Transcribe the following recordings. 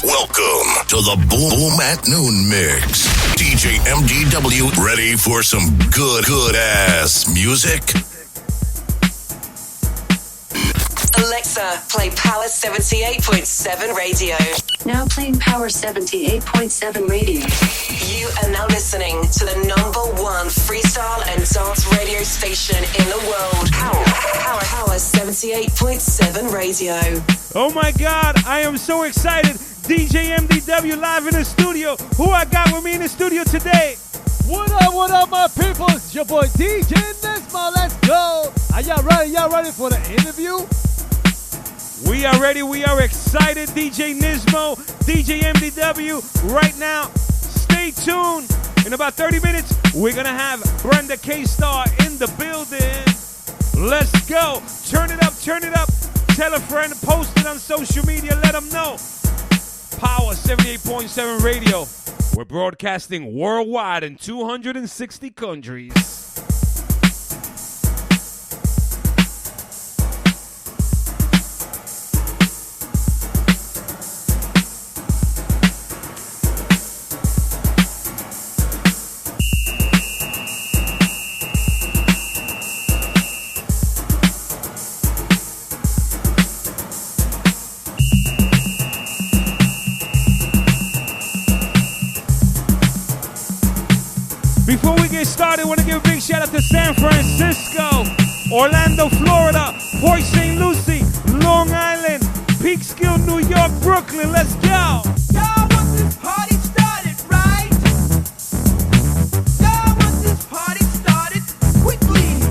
Welcome to the Boom at Noon Mix. DJ MDW, ready for some good ass music? Alexa, play Power 78.7 radio. Now playing Power 78.7 radio. You are now listening to the #1 freestyle and dance radio station in the world. Power 78.7 radio. Oh my God, I am so excited. DJ MDW live in the studio. Who I got with me in the studio today? What up, my people? It's your boy DJ Nismo. Let's go. Are y'all ready? Y'all ready for the interview? We are ready. We are excited. DJ Nismo, DJ MDW. Right now, stay tuned. In about 30 minutes, we're going to have Brenda Starr in the building. Let's go. Turn it up. Turn it up. Tell a friend. Post it on social media. Let them know. Power 78.7 radio. We're broadcasting worldwide in 260 countries. Before we get started, I want to give a big shout out to San Francisco, Orlando, Florida, Port St. Lucie, Long Island, Peekskill, New York, Brooklyn. Let's go. Y'all want this party started, right? Y'all want this party started quickly,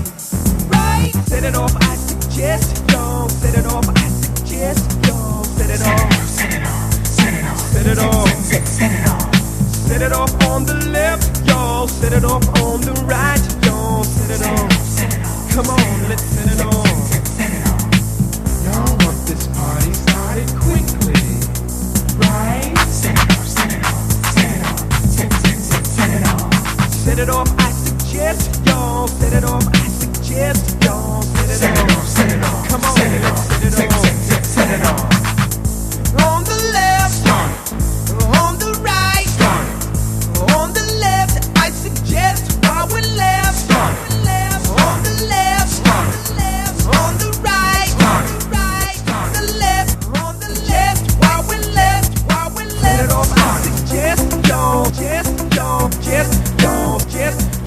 right? Set it off, I suggest, y'all. Set it off, I suggest, y'all. Set it off. Set it off. Set it off. Set it off. Set it off. Set it off on the left, y'all. Set it off on the right, y'all. Set it off. Come on, let's set it off. Set it off. Y'all want this party started quickly, right? Set it off. Set it off. Set it off. Set it off. Set it off. I suggest, y'all. Set it off. I suggest, y'all. Set it off. Set it off. Come on, set it off. Set it off. Set it off. On the left, on the right. On the left, I suggest while we're left. On the left, on the left, on the right, on the left, while we're left, Set it off, I suggest, y'all, just,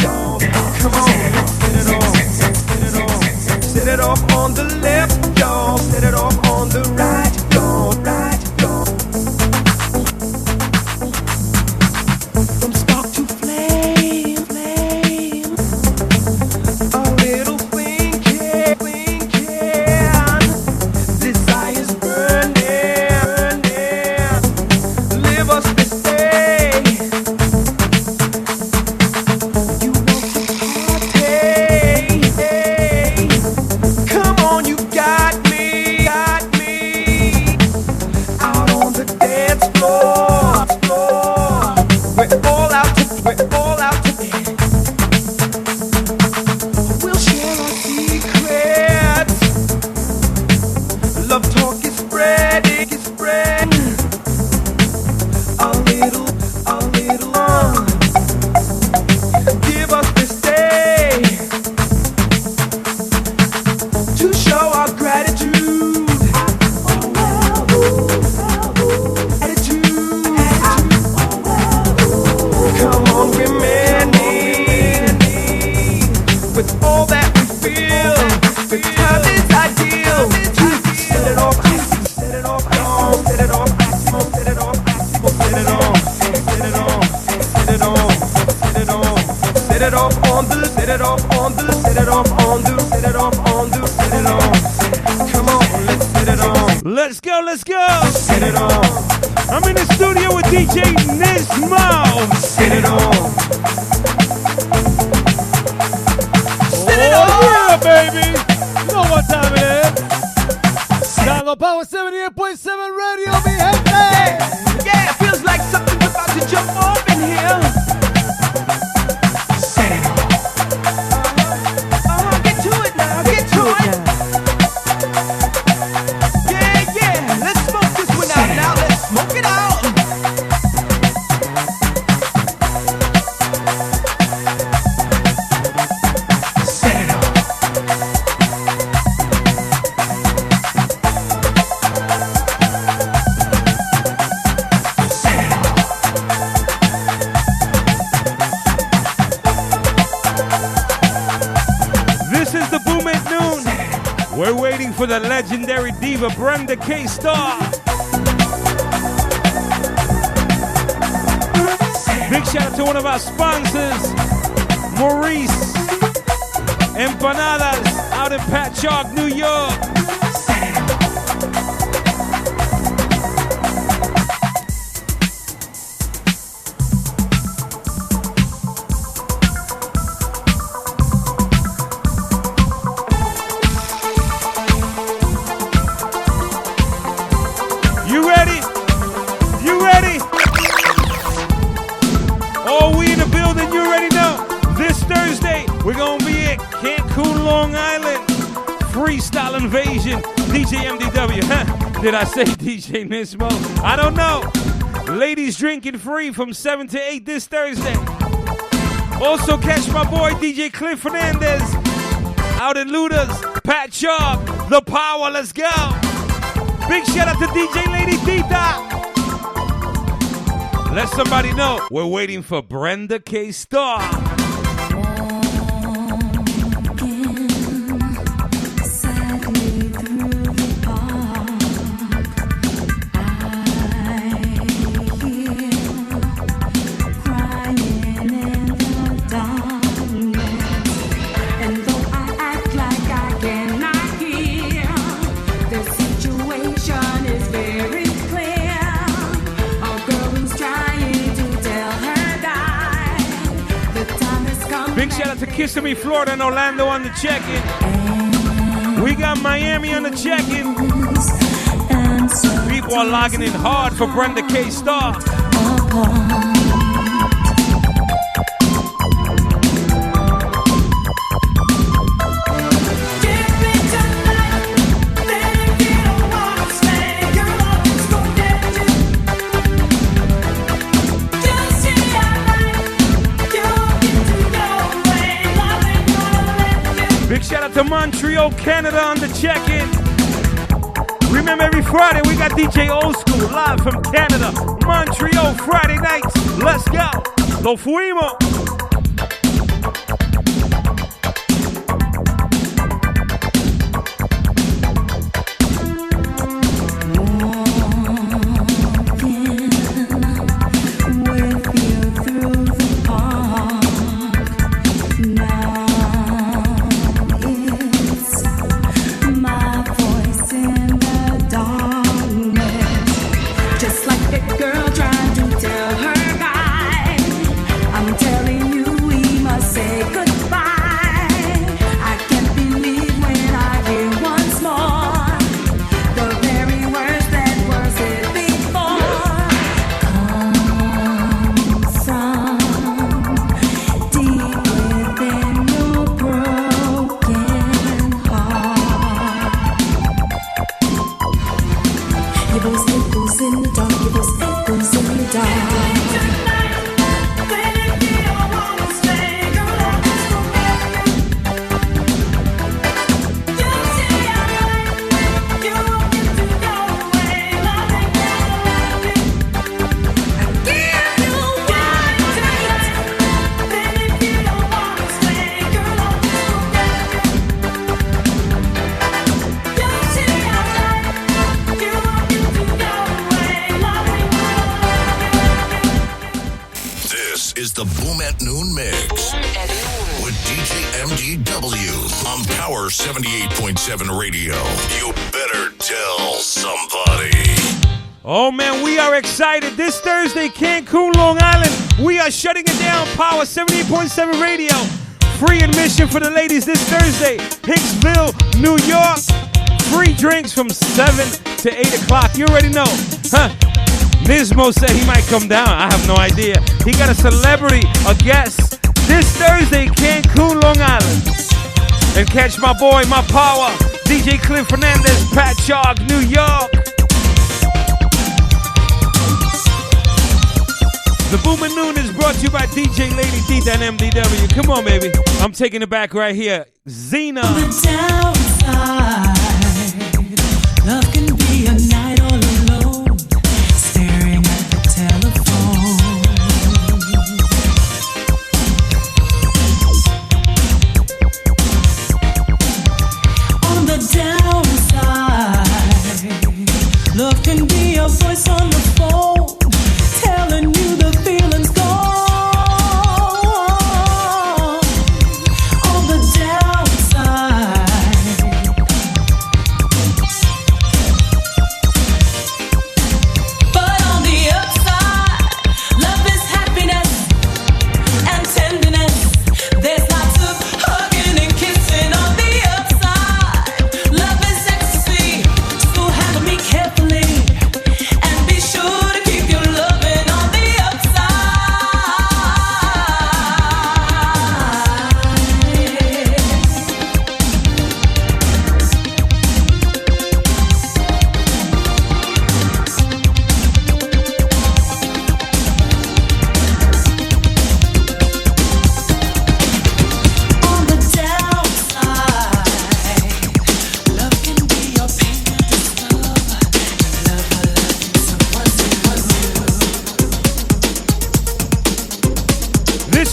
y'all. Come on, set it off, set it off on the left, y'all. Set it off on the right, y'all, From spark to flame, a little thinking, desire's burning, live us this day. You want to party, come on, you got me, out on the dance floor. We're all out to dance. We'll share our secrets. Love talk is spreading. A little. Give us this day to show our gratitude. Attitude. Come on, we're many. With all that we feel, the time is ideal. Set it off, set it off, set it off, set it off, set it off, set it off, set it off, set it off, set it off on the, set it off on the, set it off on the, set it off on the, set it off. Come on, let's set it off. Let's go. Set it off. I'm in the studio with DJ Nismo. Set it off. Oh, yeah, baby. You know what time it is. Download Power 78.7 radio, mi gente. Yeah, it feels like something's about to jump off in here. Set it off. Get to it now, get to it. Yeah, let's smoke this one out now. Let's smoke it out. for the legendary diva Brenda K. Starr. Big shout out to one of our sponsors, Maurice Empanadas out in Patchogue, New York. You ready? You ready? Oh, we in the building, you already know. This Thursday, we're gonna be at Cancun, Long Island. Freestyle Invasion, DJ MDW. Huh? Did I say DJ Nismo? I don't know. Ladies drinking free from 7 to 8 this Thursday. Also catch my boy DJ Cliff Fernandez out in Luda's, Patchogue, The Power, let's go. Big shout out to DJ Lady Tita. Let somebody know we're waiting for Brenda K. Starr. Big shout out to Kissimmee, Florida, and Orlando on the check-in. We got Miami on the check-in. People are logging in hard for Brenda K. Starr. Big shout out to Montreal, Canada on the check-in. Remember, every Friday we got DJ Old School live from Canada. Montreal, Friday nights. Let's go. Lo fuimos. Is the Boom at Noon Mix with DJ MDW on Power 78.7 Radio. You better tell somebody. Oh man, we are excited. This Thursday, Cancun, Long Island. We are shutting it down. Power 78.7 Radio. Free admission for the ladies this Thursday. Hicksville, New York. Free drinks from 7 to 8 o'clock. You already know, huh? Nismo said he might come down. I have no idea. He got a celebrity, a guest, this Thursday, Cancun, Long Island. And catch my boy, my power, DJ Cliff Fernandez, Patchogue, New York. The Boom at Noon is brought to you by DJ Lady Tita and MDW. Come on, baby. I'm taking it back right here. Zena. On the downside, love can be a night all alone, staring at the telephone. On the downside,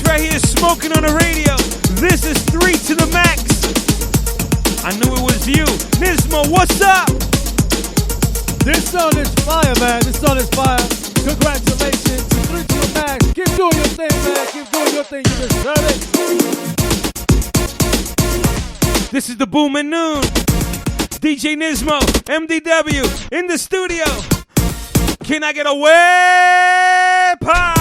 right here smoking on the radio. This is 3 to the max. I knew it was you. Nismo, what's up? This song is fire, man. This song is fire. Congratulations. 3 to the max. Keep doing your thing, man. Keep doing your thing. You deserve it. This is the Boom at Noon. DJ Nismo, MDW, in the studio. Can I get a weapon?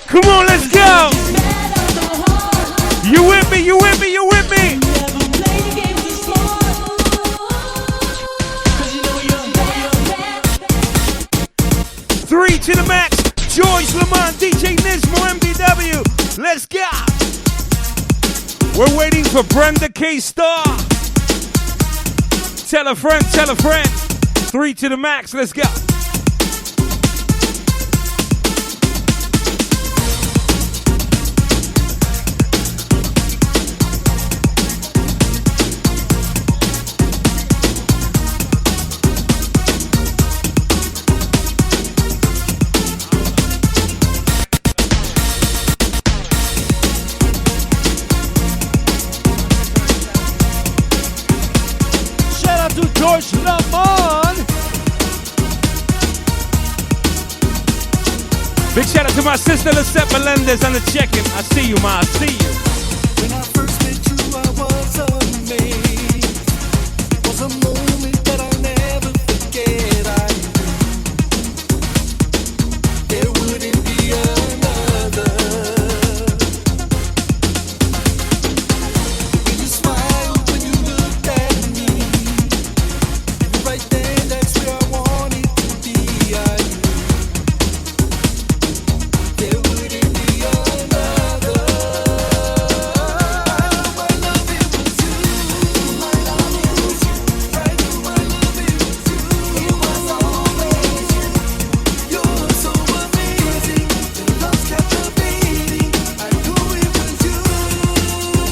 Come on, let's go. You with me, you with me, you with me. Three to the max. George Lamont, DJ Nismo, MDW. Let's go. We're waiting for Brenda K. Starr. Tell a friend, tell a friend. 3 to the max, let's go. George Lamont. Big shout out to my sister Lisette Melendez on the check-in. I see you, ma. I see you. When I first met you, I was amazed. It was a moment that I'll never forget. I knew there wouldn't be another. When you smiled, when you looked at me, right then, that's where I wanted to be. I knew there wouldn't be another. I knew my love, it was you. My love, it was you. I knew my love, it was you. It was always you. You're so amazing. Your love's captivating. I knew it was you. I knew it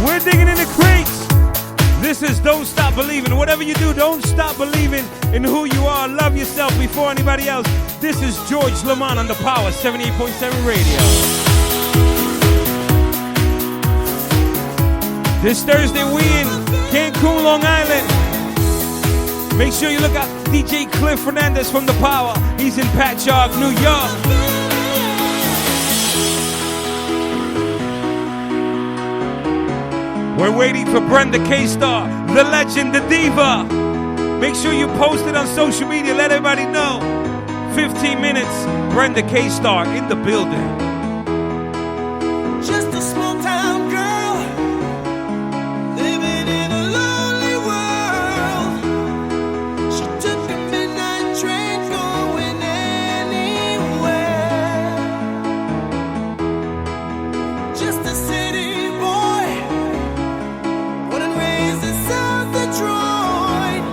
We're digging in the crates. This is Don't Stop Believing. Whatever you do, don't stop believing in who you are. Love yourself before anybody else. This is George Lamont on the Power 78.7 Radio. This Thursday, we in Cancun, Long Island. Make sure you look out DJ Cliff Fernandez from the Power. He's in Patchogue, New York. We're waiting for Brenda K. Starr, the legend, the diva. Make sure you post it on social media. Let everybody know. 15 minutes, Brenda K. Starr in the building. just a small town girl living in a lonely world. She took the midnight train going anywhere. Just a city boy, born and raised in South Detroit.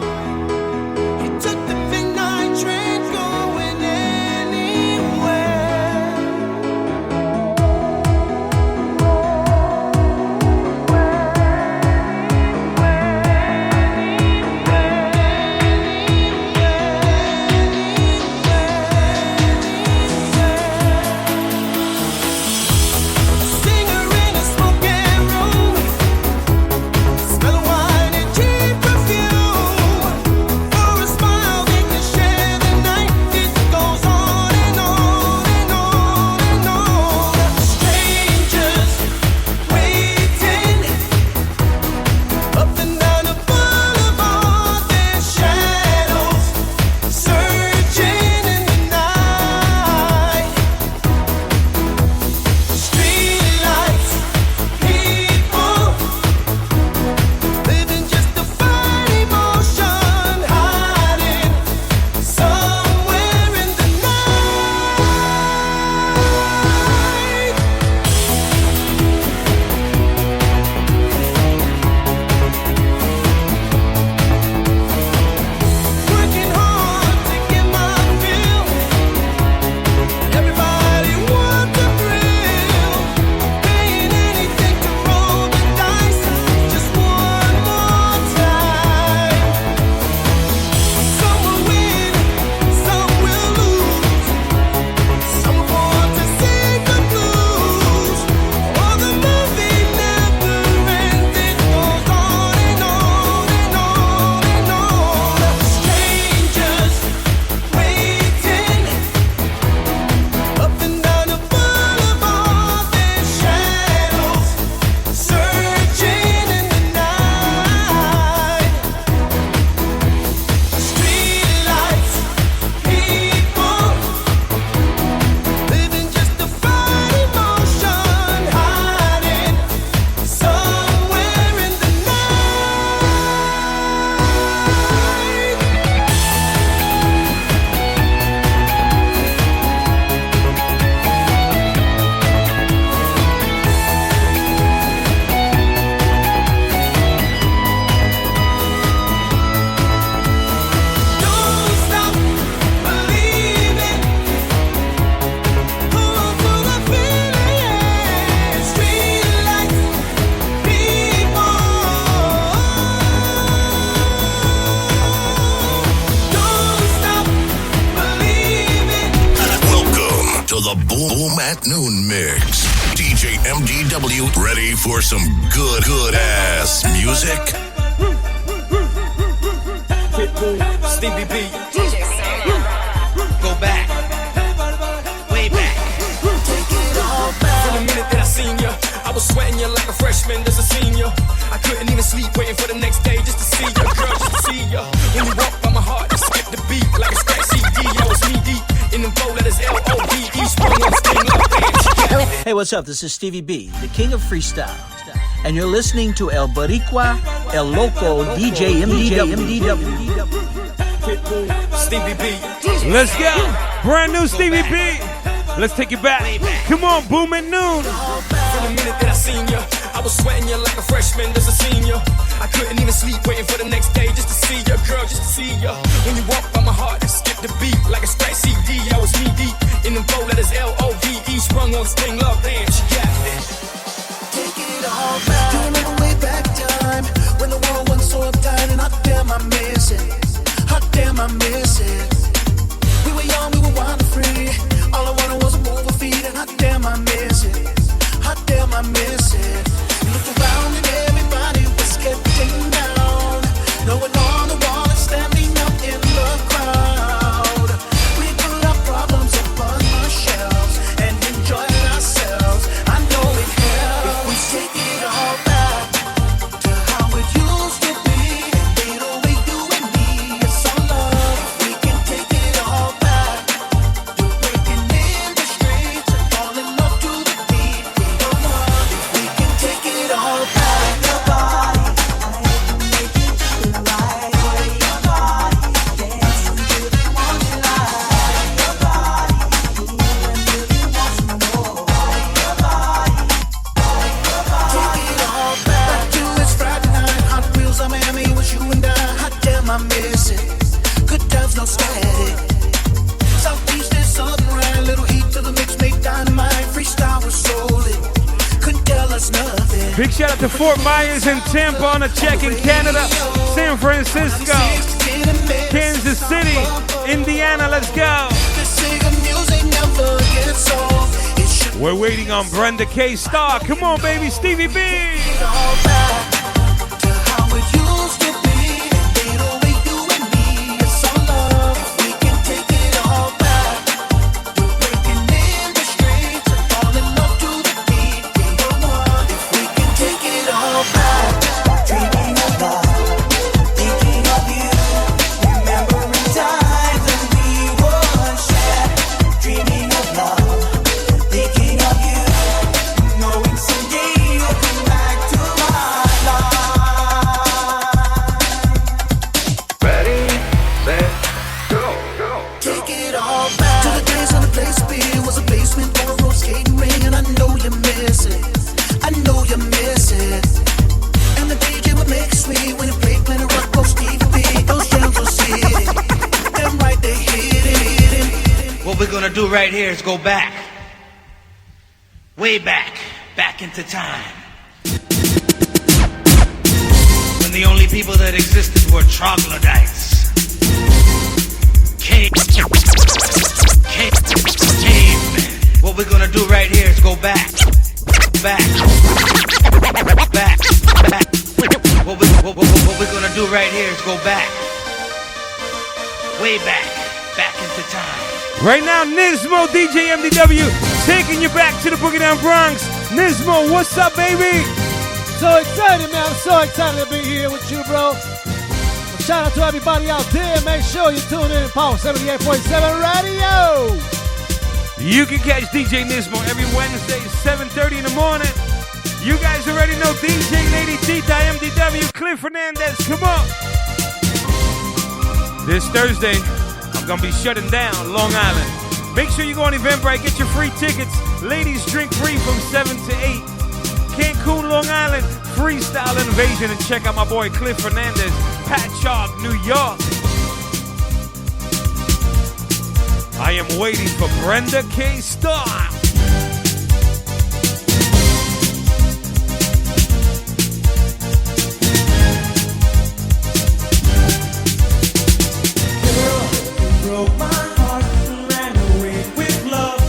Boom at Noon Mix. DJ MDW ready for some good ass music? Stevie B. Go back. Way back. From the minute that I seen ya, I was sweating you like a freshman as a senior. I couldn't even sleep waiting for the next day just to see ya, girl, just to see ya. When you walk by my heart, it skipped the beat like a scratch CD. I was knee deep in them 4 letters L-O-V-E. Sprung on sting like Hey, what's up? This is Stevie B, the king of freestyle. And you're listening to El Boricua, El Loco, DJ MDW. Stevie B. Let's go. Brand new Stevie B. Let's take it back. Come on, Boom at Noon. From the minute that I seen ya, I was sweating you like a freshman as a senior. I couldn't even sleep waiting for the next day just to see ya, girl, just to see ya. When you walk by my heart, it skipped the beat like a scratch CD. I was knee deep in them 4 letters L-O-V-E. Sprung on sting love, damn, she got it. Take it all back. Do you remember way back time when the world wasn't so uptight and hot damn I miss it. Hot damn I miss it. We were young, we were wild and free. All I wanted was a move of feet and hot damn I miss it. Hot damn I miss it. You looked around and everybody was getting down. No one on the wall and standing up in the crowd. We put our problems up on our shelves and enjoyed ourselves. I know it helps. If we take it all back to how it used to be, ain't only you and me, it's all love. We can take it all back to breaking in the streets and falling up to the beat. We don't want if we can take it all back. Your body, I can make it do the right way. Your body, dancing to the morning light. Your body, even if you want some more. Your body, take it all back. Back to it's Friday night, Hot Wheels on Miami was you and I. Hot damn, I miss it. Good times, no static. Southeast is something right. Little heat to the mix, make dynamite. Freestyle was solid. Couldn't tell us nothing. Big shout out to Fort Myers and Tampa on a check in Canada, San Francisco, Kansas City, Indiana. Let's go. This singer music never gets old. It should We're waiting on Brenda K. Starr. Come on, baby, Stevie B. be all back to how it used to be. Ain't only you and me, it's all love. We can take it all back to breaking in the streets and falling up to the beat. We don't want if we can take it all back. Dreaming of love, thinking of you, remembering times when we were shared. Dreaming of love, thinking of you, knowing someday you'll come back to my life. Ready, set, go. Take it all back to the days when the place to be was a basement or a road skating ring, and I know you miss it. I know you miss it. And the DJ would make it sweet when it played plenty rock, go Stevie B. Those jams was hitting, damn right they hitting. What we're gonna do right here is go back. Way back. Back into time. When the only people that existed were troglodytes. Cavemen. What we're gonna do right here is go back. Back. What we're gonna do right here is go back. Way back. Back into time. Right now, Nismo, DJ MDW, taking you back to the Boogie Down Bronx. Nismo, what's up, baby? So excited, man. I'm so excited to be here with you, bro. Shout out to everybody out there. Make sure you tune in Power 78.7 Radio. You can catch DJ Nismo every Wednesday, 7:30 in the morning. You guys already know DJ Lady Tita, MDW, Cliff Fernandez. Come on. This Thursday, I'm going to be shutting down Long Island. Make sure you go on Eventbrite, get your free tickets. Ladies drink free from 7 to 8. Cancun, Long Island, Freestyle Invasion, and check out my boy Cliff Fernandez, Patchogue, New York. I am waiting for Brenda K. Starr. Broke my heart and ran away with love.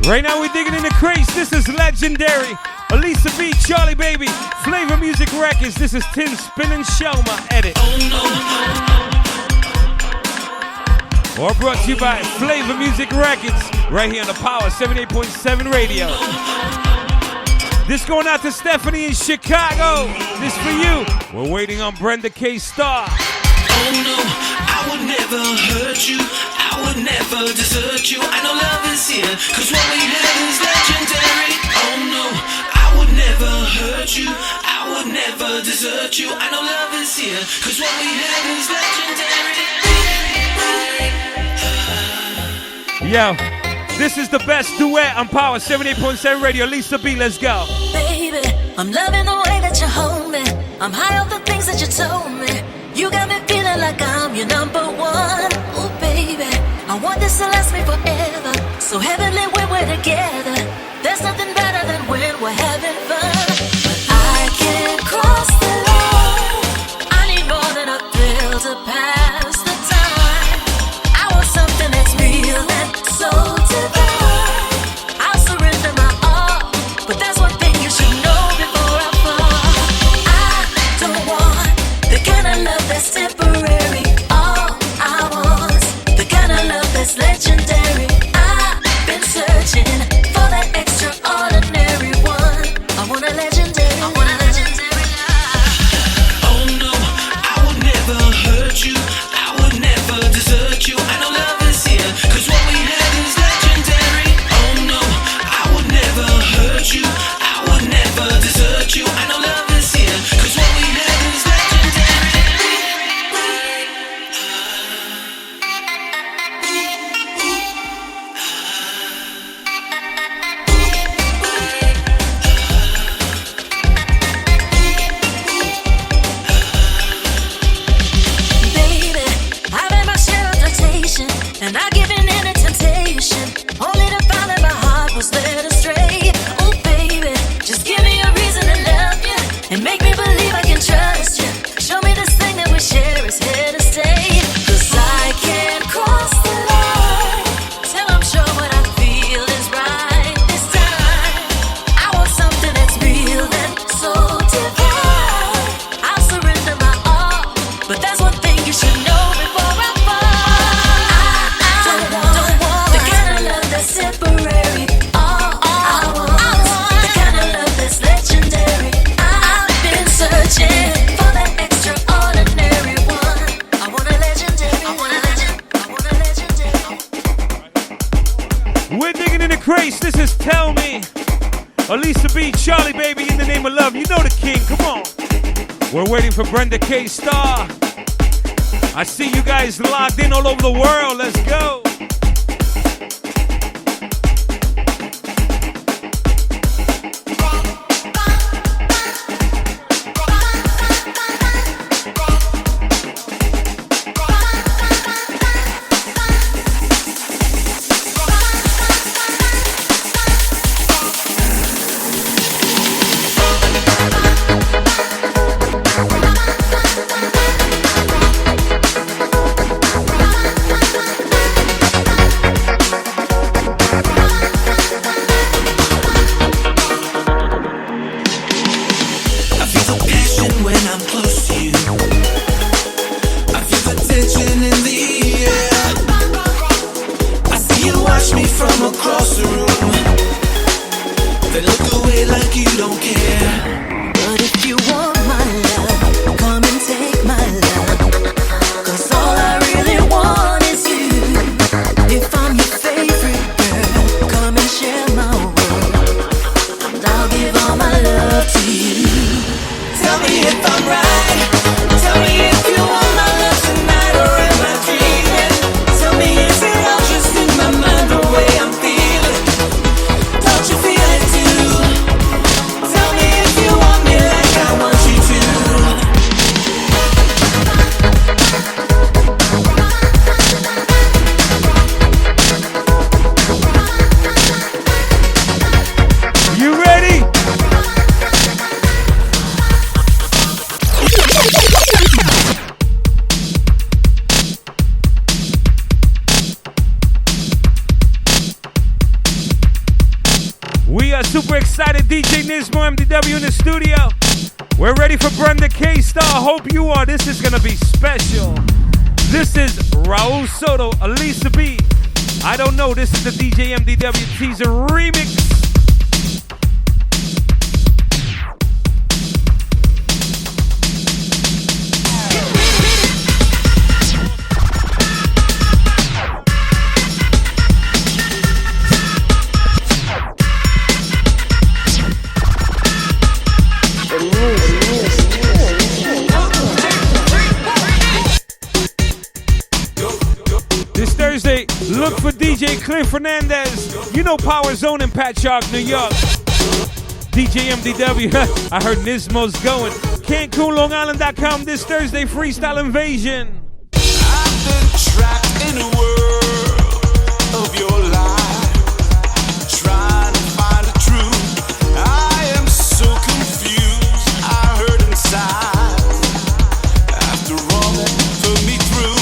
Right now we're digging in the crates. This is legendary. Elisa B, Charlie Baby, Flavor Music Records. This is Tim Spin and Shelma edit. Or brought to you by Flavor Music Records. Right here on the Power 78.7 Radio. This going out to Stephanie in Chicago. This for you. We're waiting on Brenda K. Starr. Oh no, I would never hurt you. I would never desert you. I know love is here, cause what we have is legendary. Oh no, I would never hurt you. I would never desert you. I know love is here, cause what we have is legendary. Yo, this is the best duet on Power 78.7 Radio. Lisa B, let's go. Baby, I'm loving the way that you hold me. I'm high off the things that you told me. You got me feeling like I'm your number one. Oh, baby, I want this to last me forever. So heavenly when we're together. There's nothing better than when we're having fun. But I can't cross the line. I need more than a thrill to pass the time. I want something that's real and so divine. I'll surrender my all, but there's one thing you should know before I fall. I don't want the kind of love that's temporary. All I want, the kind of love that's legendary. I've been searching for that extraordinary one. I want a legendary love. Oh no, I would never hurt you. I would never desert you. I know love is here, cause what we have is legendary. Oh no, I would never hurt you. I would never desert you. I know love is here, cause what we have is Baby, I've had my share of temptation, and I've given in to temptation, only to find that my heart was led astray. Oh baby, just give me a reason to love you, and make me believe I can trust you. Show me this thing that we share is here to stay. Cause I can't cross the line till I'm sure what I feel is right this time. I want something that's real and so divine. I'll surrender my all, but there's one thing you should know before I fall. I don't want the kind of love that's temporary. All I want, the kind of love that's legendary. I've been searching for that extraordinary one. I want a legendary one. I want a legendary. We're digging in the crates. This is Tell Me. Elisa B, Charlie Baby, in the name of love. You know the king. Come on. We're waiting for Brenda K. Starr. I see you guys locked in all over the world. Let's go. I feel the passion when I'm close to you. I feel the tension in the air. I see you watch me from across the room, then look away like you don't care. But if you want my love, come and take my love. Cause all I really want is you. If I'm your favorite girl, come and share my world, and I'll give all my love to you. Tell me if I'm right. Tell me if you want my love tonight, or am I dreaming? Tell me, is it all just in my mind, the way I'm feeling? got super excited. DJ Nismo, MDW in the studio. We're ready for Brenda K. Starr. Hope you are. This is going to be special. This is Raul Soto, Elisa B. I don't know. This is the DJ MDW teaser remix. This Thursday, look for DJ Cliff Fernandez. You know Power Zone in Patchogue, New York. DJ MDW, I heard Nismo's going. CancunLongIsland.com this Thursday, Freestyle Invasion. I've been trapped in a world of your life, trying to find the truth. I am so confused, I hurt inside. After all that put me through,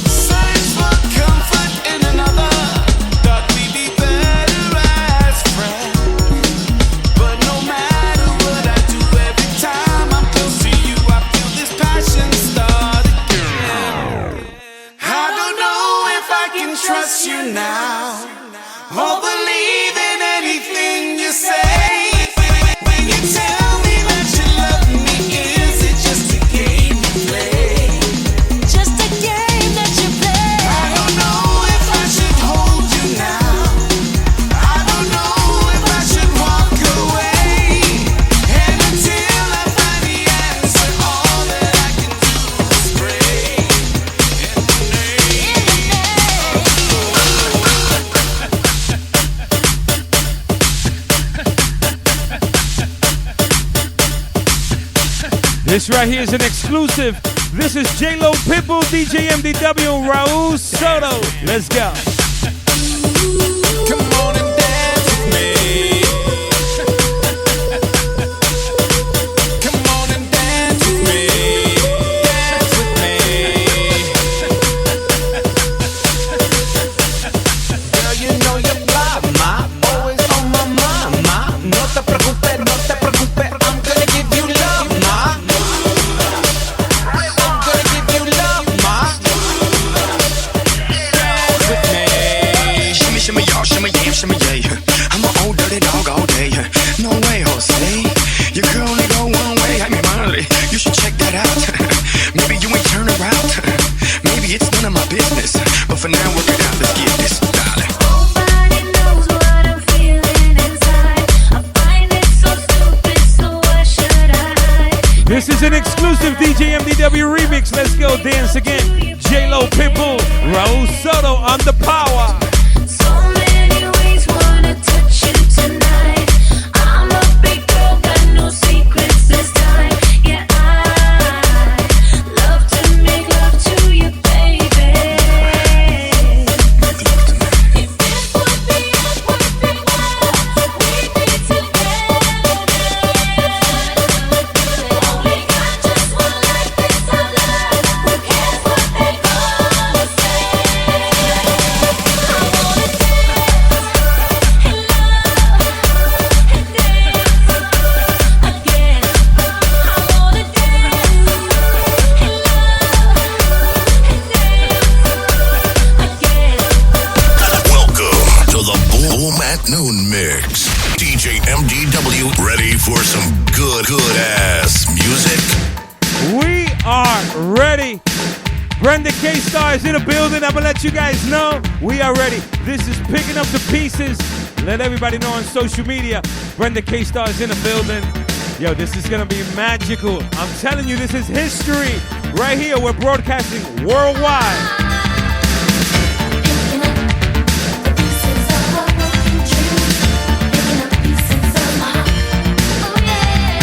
search for comfort in another. Thought we'd be better as friends, but no matter what I do, every time I'm close to you, I feel this passion start again. I don't know if I can trust you now, or believe in anything you say. When you tell me that you love me, is it just a game you play? Just a game that you play. I don't know if I should hold you now. I don't know if I should walk away. And until I find the answer, all that I can do is pray. This right here is an exclusive. This is J-Lo Pitbull, DJ MDW, Raul Soto. Let's go. Come on and dance with me. Come on and dance with me. Dance with me. Girl, you know you're fly, ma. Always on my mind, ma. No te preocupes, no te preocupes. I'm gonna give you love, ma. I'm gonna give you love, ma. Dance with me. Shimmy, shimmy, y'all, shimmy, yeah, shimmy, yeah. I'm an old dirty dog all day. No way, Jose. You could only go one way. I mean, honestly, you should check that out. Maybe you ain't turn around. Maybe it's none of my business. But for now, work it out. Let's get this, darling. Nobody knows what I'm feeling inside. I find it so stupid, so why should I? This is an exclusive DJ MDW remix. Let's go dance again. J-Lo Pitbull, Raul Soto on the power. So many ways wanna touch you tonight. I'm a big girl, got no secrets this time. Yeah, I love to make love to you, baby. If this would be a perfect world, we'd be together. Only got just one life, this our love. Who cares what they gonna say? I wanna dance and love and dance again. I wanna dance and love and dance again. Welcome to the Boom at Noon Mix. DJ MDW ready for some good ass music? We are ready. Brenda K. Starr is in the building. I'm going to let you guys know we are ready. This is Picking Up the Pieces. Let everybody know on social media. Brenda K. Starr is in the building. Yo, this is going to be magical. I'm telling you, this is history. Right here, we're broadcasting worldwide. Picking up the pieces of a broken dream. Picking up pieces of my heart. Oh yeah.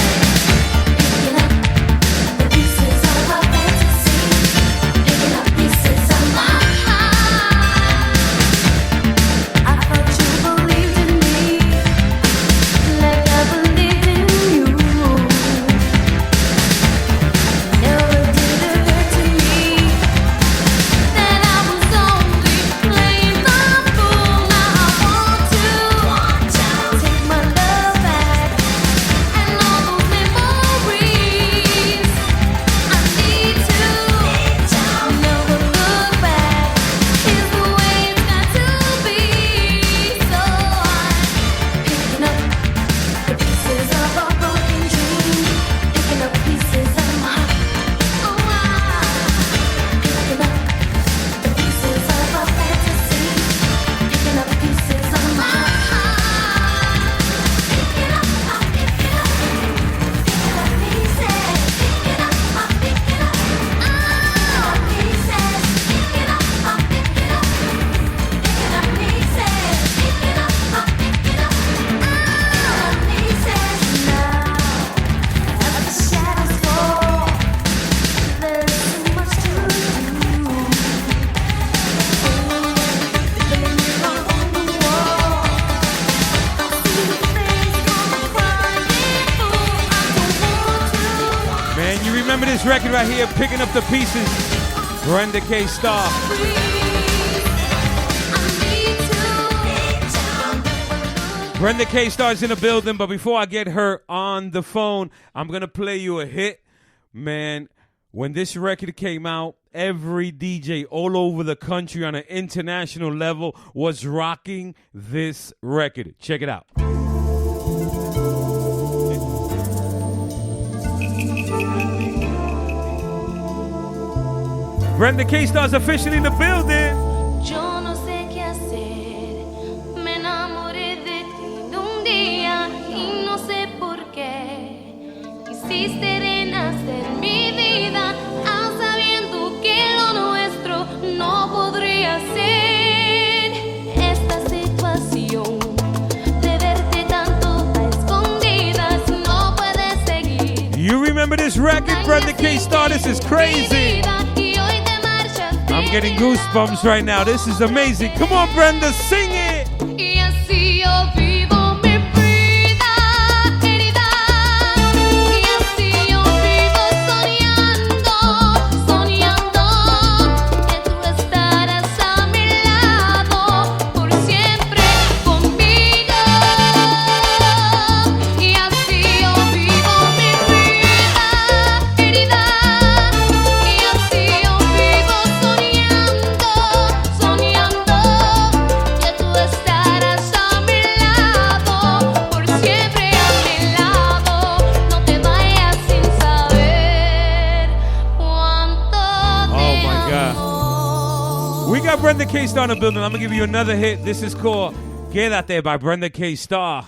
Picking up the pieces of a fantasy. Picking up pieces of my heart. I thought you believed in me, like I believed in you. Never did it hurt to me. this record right here, Picking Up the Pieces. Brenda K. Starr. Brenda K. Starr's in the building, but before I get her on the phone, I'm going to play you a hit. Man, when this record came out, every DJ all over the country on an international level was rocking this record. Check it out. Brenda K. Starr's officially in the building. Yo no sé qué hacer, me enamoré de ti de un día y no sé por qué. Quisiste renacer mi vida, aun sabiendo que lo nuestro no podría ser. Esta situación de verte tanto a escondidas no puede seguir. You remember this record, Brenda K. Starr? This is crazy. I'm getting goosebumps right now. This is amazing. Come on, Brenda, sing it. Y así yo vivo mi vida querida. Y así yo vivo soñando, soñando que tú estarás a mi lado por siempre conmigo. Y así yo vivo mi vida querida. Y así yo vivo soñando que tú estarás a mi lado, por siempre a mi lado. No te vayas sin saber cuánto te amo. We got Brenda K. Starr in the building. I'm going to give you another hit. This is called Quédate by Brenda K. Starr.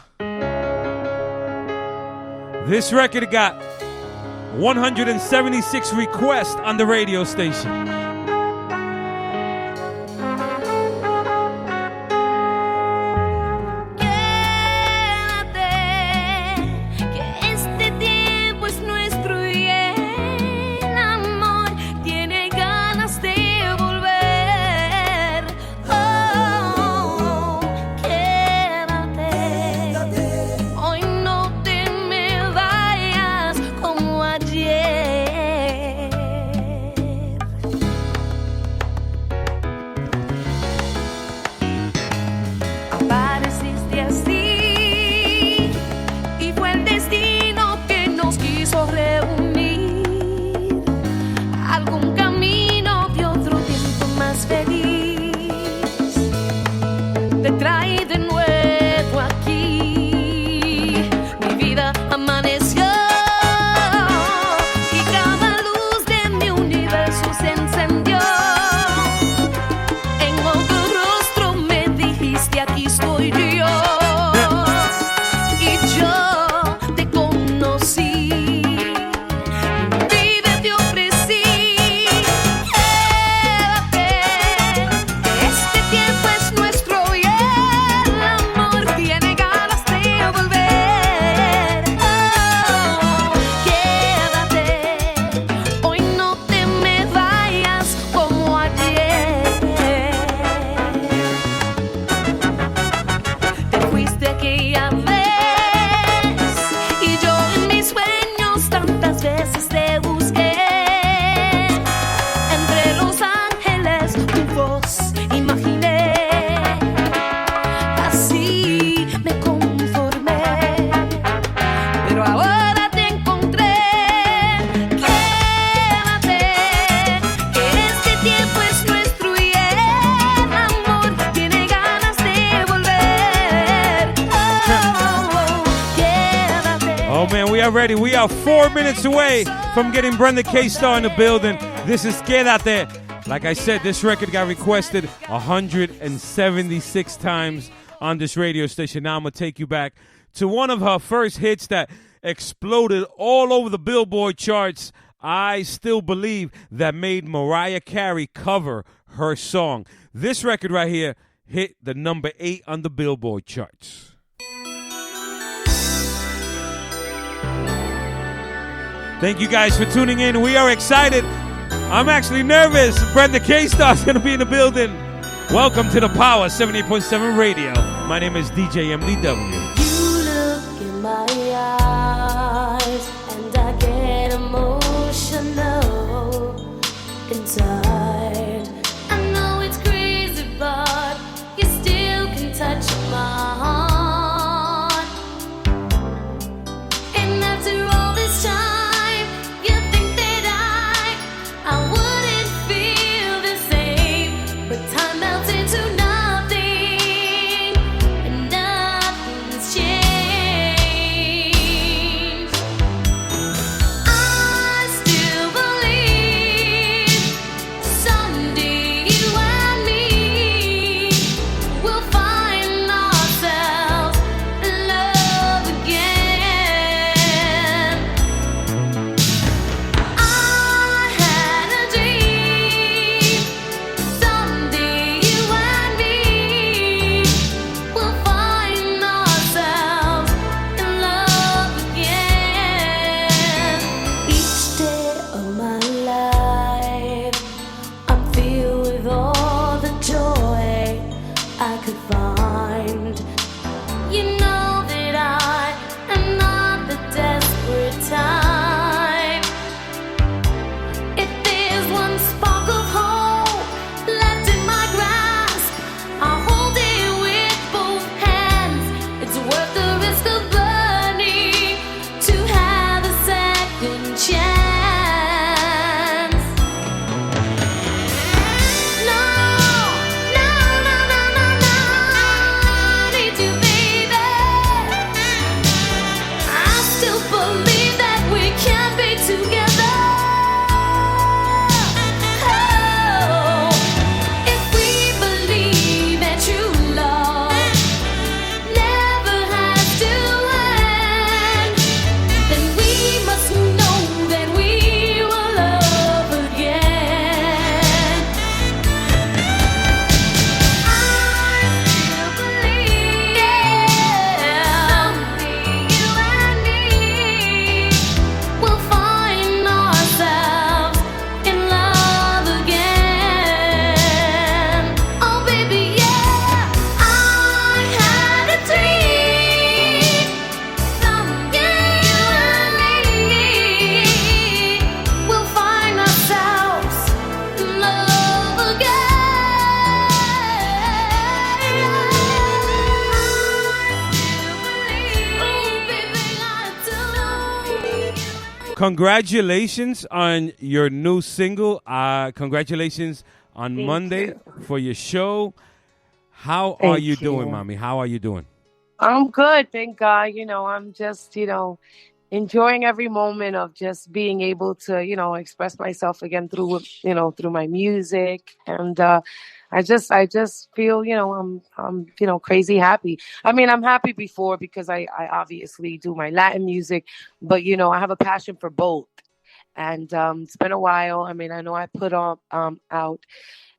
This record got 176 requests on the radio station. Que este tiempo es nuestro y el amor tiene ganas de volver. Oh, quédate. Hoy no te me vayas como ayer. Apareciste así y fue el destino que nos quiso reunir. Algún camino de otro tiempo más feliz te trae de nuevo aquí. Mi vida amaneció y cada luz de mi universo se encendió. En otro rostro me dijiste aquí estoy yo. Y yo te conocí. Vida te ofrecí. Quédate. Este tiempo es nuestro y el amor tiene ganas de volver. Oh, quédate. Hoy no te me vayas como ayer. Te fuiste aquella vez y yo en mis sueños tantas veces te busqué. Entre los ángeles tu voz imaginé. Así me conformé, pero ahora te encontré. Quédate, que este tiempo es nuestro y el amor tiene ganas de volver. Oh, quédate. Oh, man, we are ready. We are 4 minutes away from getting Brenda K. Starr in the building. This is Quédate. Like I said, this record got requested 176 times on this radio station. Now I'm going to take you back to one of her first hits that exploded all over the Billboard charts. I Still Believe, that made Mariah Carey cover her song. This record right here hit the number 8 on the Billboard charts. Thank you guys for tuning in. We are excited. I'm actually nervous. Brenda K. Starr's going to be in the building. Welcome to the Power 78.7 Radio. My name is DJ MDW. You look in my eyes and I get emotional. congratulations on your new single. Congratulations on Thank Monday you. for your show. How are Thank you doing, you. mommy? How are you doing? I'm good, thank God. I'm just, enjoying every moment of just being able to, express myself again through my music. And I just feel, I'm crazy happy. I mean, I'm happy before because I obviously do my Latin music, but I have a passion for both. And it's been a while. I mean, I know I put out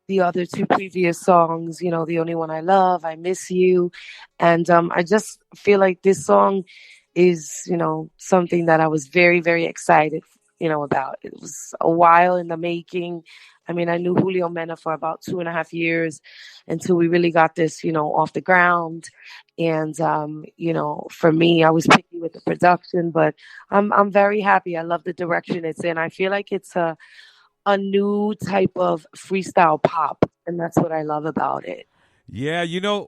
the other two previous songs, The Only One I Love, I Miss You. And I just feel like this song is, something that I was very, very excited, about. It was a while in the making. I mean, I knew Julio Mena for about 2.5 years until we really got this, off the ground. And for me, I was picky with the production, but I'm very happy. I love the direction it's in. I feel like it's a new type of freestyle pop, and that's what I love about it. Yeah,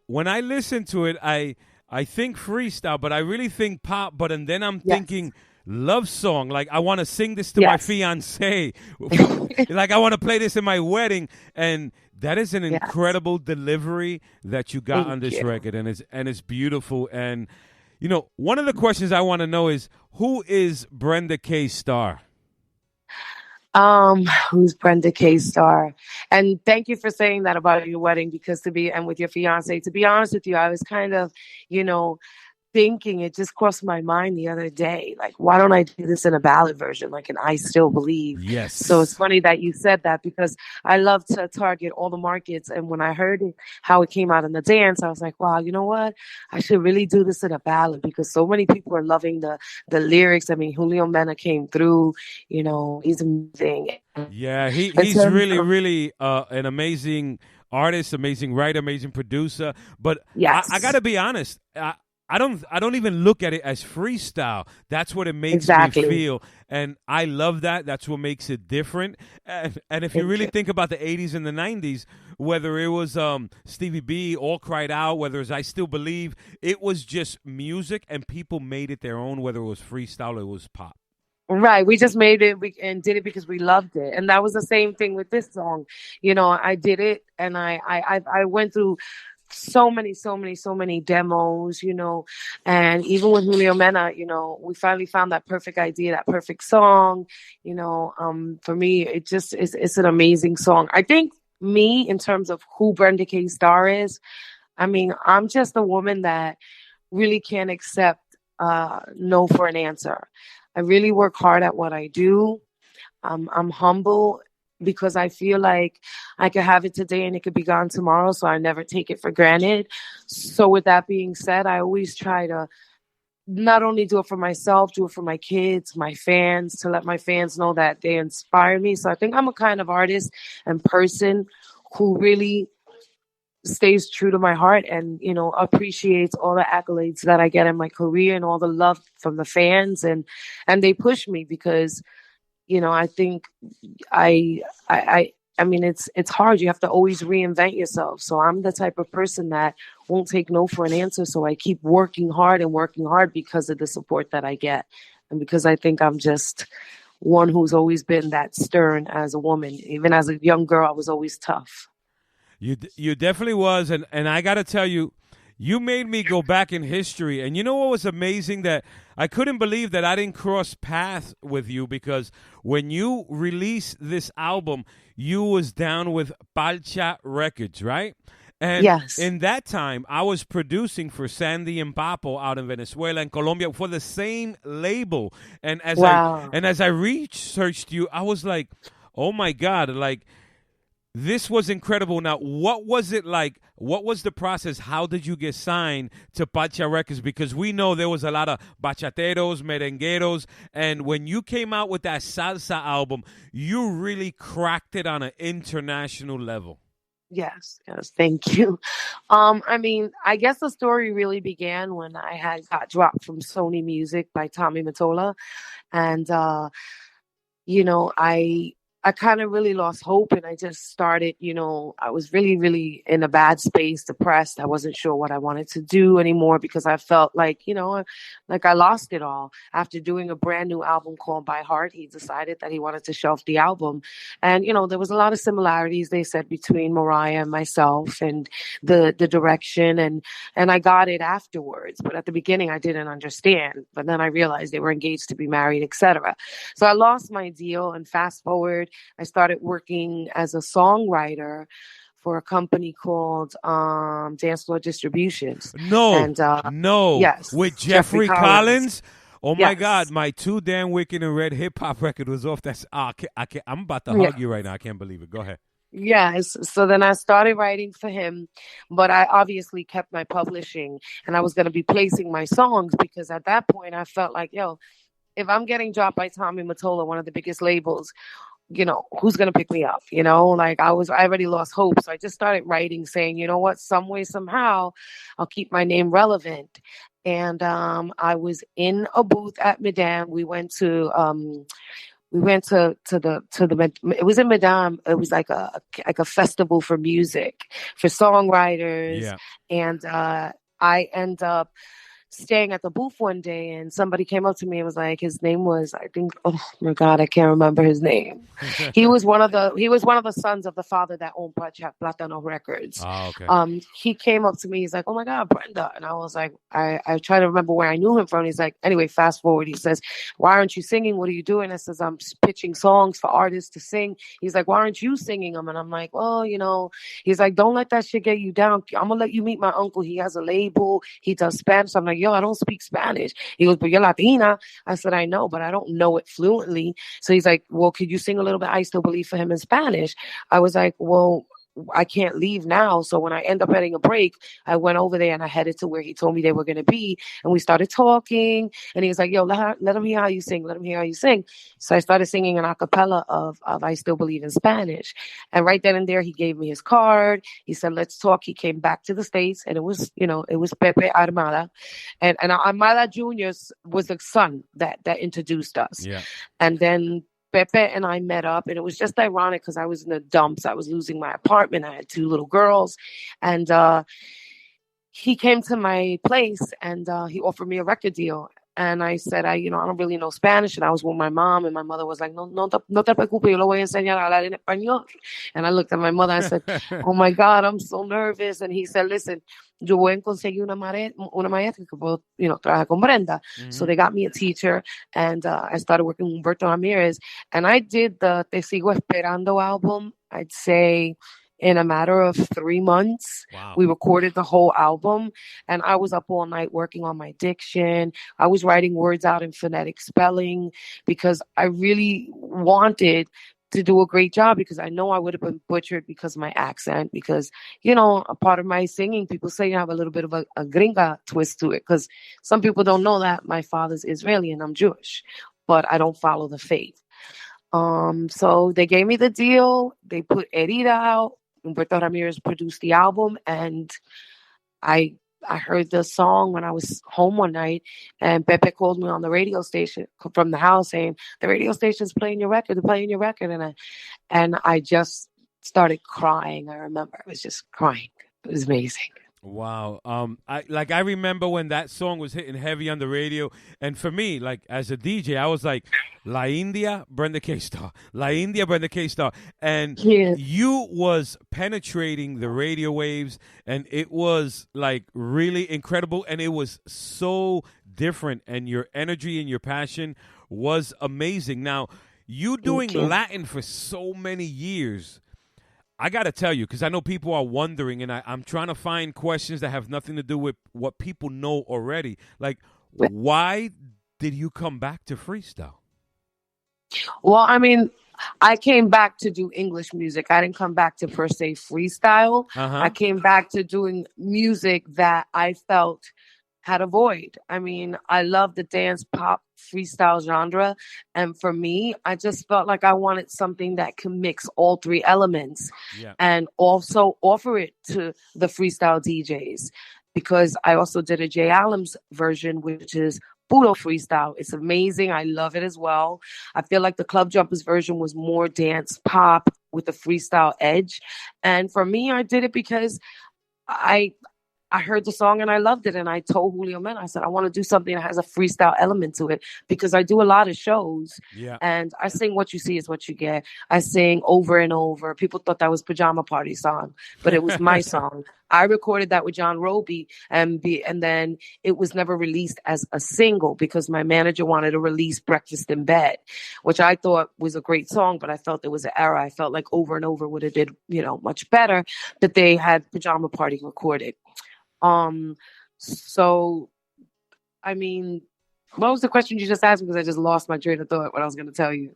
when I listen to it, I think freestyle, but I really think pop. But and then I'm thinking love song. Like I want to sing this to my fiance. Like I want to play this in my wedding, and that is an incredible delivery that you got on this record, and it's beautiful. And one of the questions I want to know is who is Brenda K. Starr? Who's Brenda K. Starr? And thank you for saying that about your wedding, because and with your fiance, to be honest with you, I was kind of, thinking, it just crossed my mind the other day, like, why don't I do this in a ballad version, like an I Still Believe? Yes. So it's funny that you said that, because I love to target all the markets. And when I heard how it came out in the dance, I was like, wow, you know what? I should really do this in a ballad, because so many people are loving the lyrics. I mean, Julio Mena came through, he's amazing. Yeah, he's really, really an amazing artist, amazing writer, amazing producer. But I got to be honest, I don't even look at it as freestyle. That's what it makes me feel. And I love that. That's what makes it different. And if you really think about the 80s and the 90s, whether it was Stevie B, All Cried Out, whether it's I Still Believe, it was just music and people made it their own, whether it was freestyle or it was pop. Right. We just made it and did it because we loved it. And that was the same thing with this song. I did it, and I went through so many demos, and even with Julio Mena, we finally found that perfect idea, that perfect song. For me, it's an amazing song. I think me, in terms of who Brenda K. Starr is, I mean, I'm just a woman that really can't accept no for an answer. I really work hard at what I do. I'm humble, because I feel like I could have it today and it could be gone tomorrow. So I never take it for granted. So with that being said, I always try to not only do it for myself, do it for my kids, my fans, to let my fans know that they inspire me. So I think I'm a kind of artist and person who really stays true to my heart and, appreciates all the accolades that I get in my career and all the love from the fans. And they push me because, I think I mean, it's hard. You have to always reinvent yourself. So I'm the type of person that won't take no for an answer. So I keep working hard because of the support that I get. And because I think I'm just one who's always been that stern as a woman. Even as a young girl, I was always tough. You definitely was. And I got to tell you, you made me go back in history. And you know what was amazing? That I couldn't believe that I didn't cross paths with you, because when you released this album, you was down with Palcha Records, right? And in that time, I was producing for Sandy and Papo out in Venezuela and Colombia for the same label. And as I researched you, I was like, oh my God, like, this was incredible. Now, what was it like? What was the process? How did you get signed to Pacha Records? Because we know there was a lot of bachateros, merengueros, and when you came out with that salsa album, you really cracked it on an international level. Yes, thank you. I mean, I guess the story really began when I had got dropped from Sony Music by Tommy Mottola. And, I I kind of really lost hope, and I just started, I was really, really in a bad space, depressed. I wasn't sure what I wanted to do anymore because I felt like, like I lost it all. After doing a brand new album called By Heart, he decided that he wanted to shelf the album. And, there was a lot of similarities, they said, between Mariah and myself and the direction. And I got it afterwards. But at the beginning, I didn't understand. But then I realized they were engaged to be married, etc. So I lost my deal, and fast forward, I started working as a songwriter for a company called Dance Floor Distributions. No. Yes. With Jeffrey Collins? Oh my Yes. God, my Too Damn Wicked and Red hip hop record was off. That's I can't, I'm about to hug you right now. I can't believe it. Go ahead. Yes. So then I started writing for him, but I obviously kept my publishing, and I was going to be placing my songs because at that point I felt like, if I'm getting dropped by Tommy Mottola, one of the biggest labels, who's going to pick me up? Like I already lost hope. So I just started writing saying, you know what, some way, somehow I'll keep my name relevant. And I was in a booth at Madame. We went to it was in Madame. It was like a festival for music, for songwriters. Yeah. And I end up staying at the booth one day, and somebody came up to me and was like, his name was, I think, oh my God, I can't remember his name. He was one of the sons of the father that owned Platano Records. Oh, okay. He came up to me, he's like, oh my God, Brenda. And I was like, I try to remember where I knew him from. He's like, anyway, fast forward, he says, why aren't you singing? What are you doing? I says, I'm pitching songs for artists to sing. He's like, why aren't you singing them? And I'm like, well, he's like, don't let that shit get you down. I'm gonna let you meet my uncle. He has a label. He does Spanish. I'm like, yo, I don't speak Spanish. He goes, but you're Latina. I said, I know, but I don't know it fluently. So he's like, well, could you sing a little bit? I Still Believe for him in Spanish. I was like, well, I can't leave now. So when I end up having a break, I went over there and I headed to where he told me they were going to be. And we started talking. And he was like, yo, let him hear how you sing. Let him hear how you sing. So I started singing an a cappella of I Still Believe in Spanish. And right then and there, he gave me his card. He said, let's talk. He came back to the States, and it was Pepe Armada. And Armada Jr. was the son that introduced us. Yeah. And then Pepe and I met up, and it was just ironic because I was in the dumps. I was losing my apartment. I had 2 little girls, and he came to my place, and he offered me a record deal. And I said, I don't really know Spanish. And I was with my mom, and my mother was like, no te preocupes, yo lo voy a enseñar a hablar en español. And I looked at my mother and I said, oh my God, I'm so nervous. And he said, listen, yo voy a conseguir una maestra que puedo, trabajar con Brenda. Mm-hmm. So they got me a teacher, and I started working with Humberto Ramirez. And I did the Te Sigo Esperando album, I'd say, in a matter of 3 months. Wow. We recorded the whole album, and I was up all night working on my diction. I was writing words out in phonetic spelling because I really wanted to do a great job, because I know I would have been butchered because of my accent, because, a part of my singing, people say you have a little bit of a gringa twist to it, because some people don't know that my father's Israeli and I'm Jewish, but I don't follow the faith. So they gave me the deal. They put Herida out. Humberto Ramirez produced the album, and I heard the song when I was home one night, and Pepe called me on the radio station from the house saying, the radio station's playing your record, they're playing your record. And I just started crying. I remember I was just crying. It was amazing. Wow. I remember when that song was hitting heavy on the radio, and for me, like as a DJ, I was like, La India, Brenda K. Starr. La India, Brenda K. Starr. And you was penetrating the radio waves, and it was like really incredible, and it was so different, and your energy and your passion was amazing. Now, you doing Latin for so many years, I got to tell you, because I know people are wondering, and I'm trying to find questions that have nothing to do with what people know already. Like, why did you come back to freestyle? Well, I mean, I came back to do English music. I didn't come back to per se freestyle. I came back to doing music that I felt had a void. I mean, I love the dance pop freestyle genre. And for me, I just felt like I wanted something that could mix all 3 elements and also offer it to the freestyle DJs. Because I also did a Jay Adams version, which is Puro freestyle. It's amazing. I love it as well. I feel like the Club Jumpers version was more dance pop with a freestyle edge. And for me, I did it because I I heard the song and I loved it. And I told Julio Mena, I said, I want to do something that has a freestyle element to it because I do a lot of shows. Yeah. And I sing What You See Is What You Get. I sing over and over. People thought that was Pajama Party song, but it was my song. I recorded that with John Roby, and then it was never released as a single because my manager wanted to release Breakfast in Bed, which I thought was a great song, but I felt there was an error. I felt like Over and Over would have did, much better that they had Pajama Party recorded. So, I mean, what was the question you just asked me? Because I just lost my train of thought. What I was going to tell you.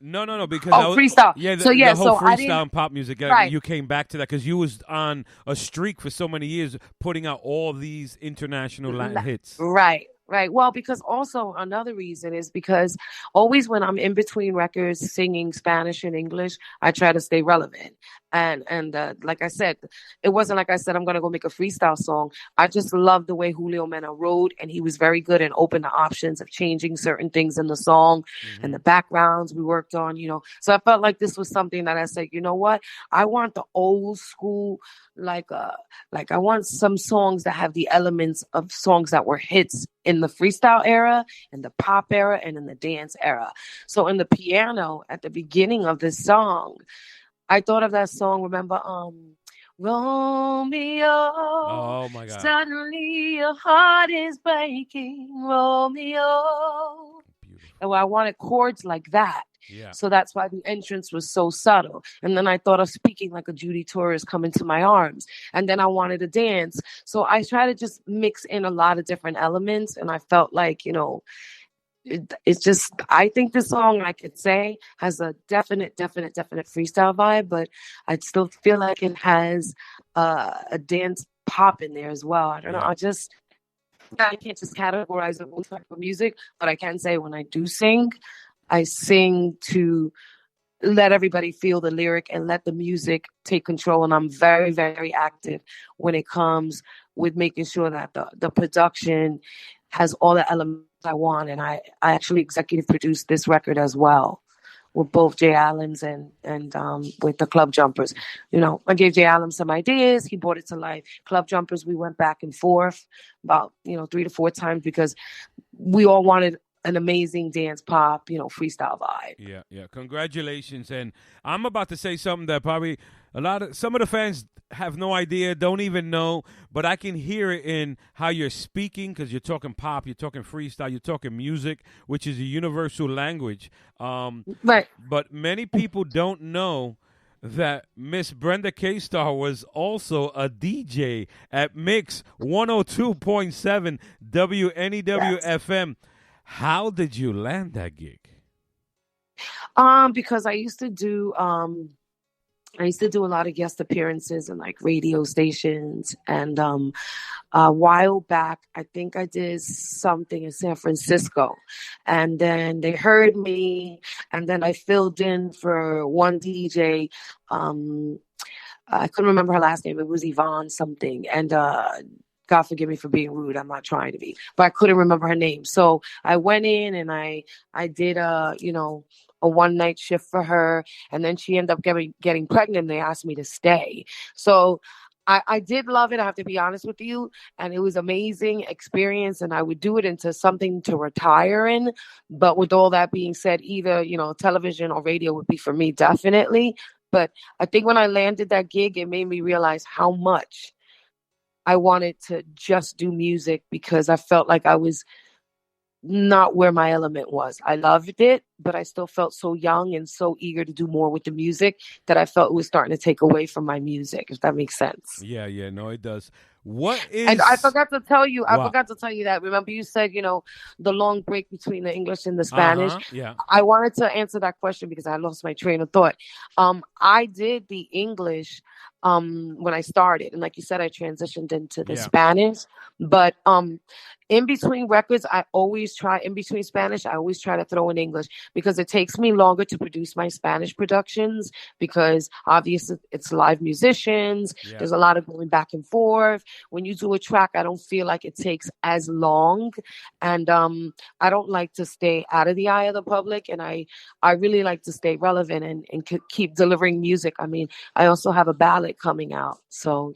No, because freestyle. Yeah, so the whole I freestyle and pop music. Right. You came back to that because you was on a streak for so many years, putting out all these international Latin hits. Right. Well, because also another reason is because always when I'm in between records singing Spanish and English, I try to stay relevant. And like I said, it wasn't like I said, I'm going to go make a freestyle song. I just love the way Julio Mena wrote, and he was very good and open to options of changing certain things in the song and the backgrounds we worked on, So I felt like this was something that I said, you know what? I want the old school, like I want some songs that have the elements of songs that were hits in the freestyle era, in the pop era, and in the dance era. So in the piano at the beginning of this song, I thought of that song, remember, Romeo. Oh my God. Suddenly your heart is breaking, Romeo. Beautiful. And I wanted chords like that. Yeah. So that's why the entrance was so subtle. And then I thought of speaking like a Judy Torres coming to my arms. And then I wanted to dance. So I try to just mix in a lot of different elements. And I felt like, it's just, I think this song, I could say, has a definite freestyle vibe, but I still feel like it has a dance pop in there as well. I don't know. I can't just categorize it one type of music, but I can say when I do sing, I sing to let everybody feel the lyric and let the music take control. And I'm very, very active when it comes with making sure that the production has all the elements I want. And I actually executive produced this record as well with both Jay Allens and with the Club Jumpers. I gave Jay Allen some ideas. He brought it to life. Club Jumpers, we went back and forth about, 3 to 4 times because we all wanted an amazing dance pop, freestyle vibe. Yeah. Congratulations. And I'm about to say something that probably some of the fans have no idea, don't even know, but I can hear it in how you're speaking because you're talking pop, you're talking freestyle, you're talking music, which is a universal language. Right. But many people don't know that Miss Brenda K-Starr was also a DJ at Mix 102.7 WNEW FM. How did you land that gig? Because I used to do a lot of guest appearances in like radio stations, and a while back I think I did something in San Francisco, and then they heard me, and then I filled in for one DJ. I couldn't remember her last name. It was Yvonne something, and God forgive me for being rude. I'm not trying to be, but I couldn't remember her name. So I went in and I did a one night shift for her, and then she ended up getting pregnant. And they asked me to stay. So I did love it. I have to be honest with you. And it was amazing experience. And I would do it into something to retire in. But with all that being said, either, television or radio would be for me, definitely. But I think when I landed that gig, it made me realize how much I wanted to just do music because I felt like I was not where my element was. I loved it, but I still felt so young and so eager to do more with the music that I felt it was starting to take away from my music, if that makes sense. Yeah, no, it does. What is... And I forgot to tell you, that. Remember you said, the long break between the English and the Spanish? Yeah. I wanted to answer that question because I lost my train of thought. I did the English when I started. And like you said, I transitioned into the Yeah. Spanish. But in between records, in between Spanish, I always try to throw in English because it takes me longer to produce my Spanish productions because obviously it's live musicians. Yeah. There's a lot of going back and forth. When you do a track, I don't feel like it takes as long. And I don't like to stay out of the eye of the public. And I really like to stay relevant and keep delivering music. I mean, I also have a ballad coming out. So,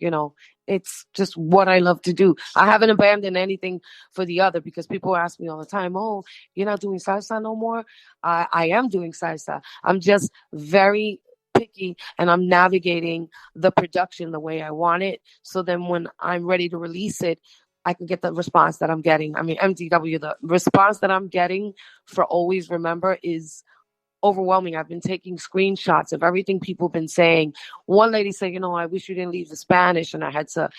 it's just what I love to do. I haven't abandoned anything for the other because people ask me all the time, oh, you're not doing salsa no more? I am doing salsa. I'm just very picky and I'm navigating the production the way I want it. So then when I'm ready to release it, I can get the response that I'm getting. I mean, MDW, the response that I'm getting for Always Remember is overwhelming. I've been taking screenshots of everything people have been saying. One lady said, I wish you didn't leave the Spanish. And I had to,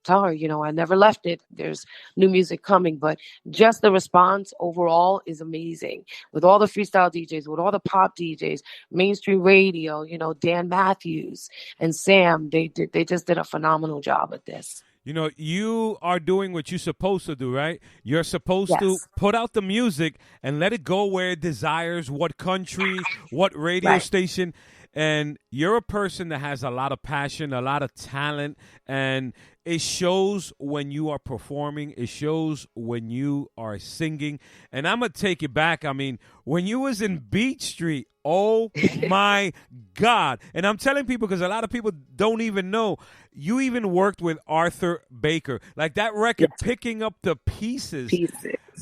tell her, I never left it. There's new music coming. But just the response overall is amazing. With all the freestyle DJs, with all the pop DJs, mainstream radio, Dan Matthews and Sam, they just did a phenomenal job at this. You are doing what you're supposed to do, right? You're supposed to Yes. put out the music and let it go where it desires, what country, what radio Right. station. And you're a person that has a lot of passion, a lot of talent, and it shows when you are performing. It shows when you are singing. And I'm going to take it back. I mean, when you was in Beach Street, oh my God. And I'm telling people because a lot of people don't even know. You even worked with Arthur Baker. Like that record, picking up the pieces.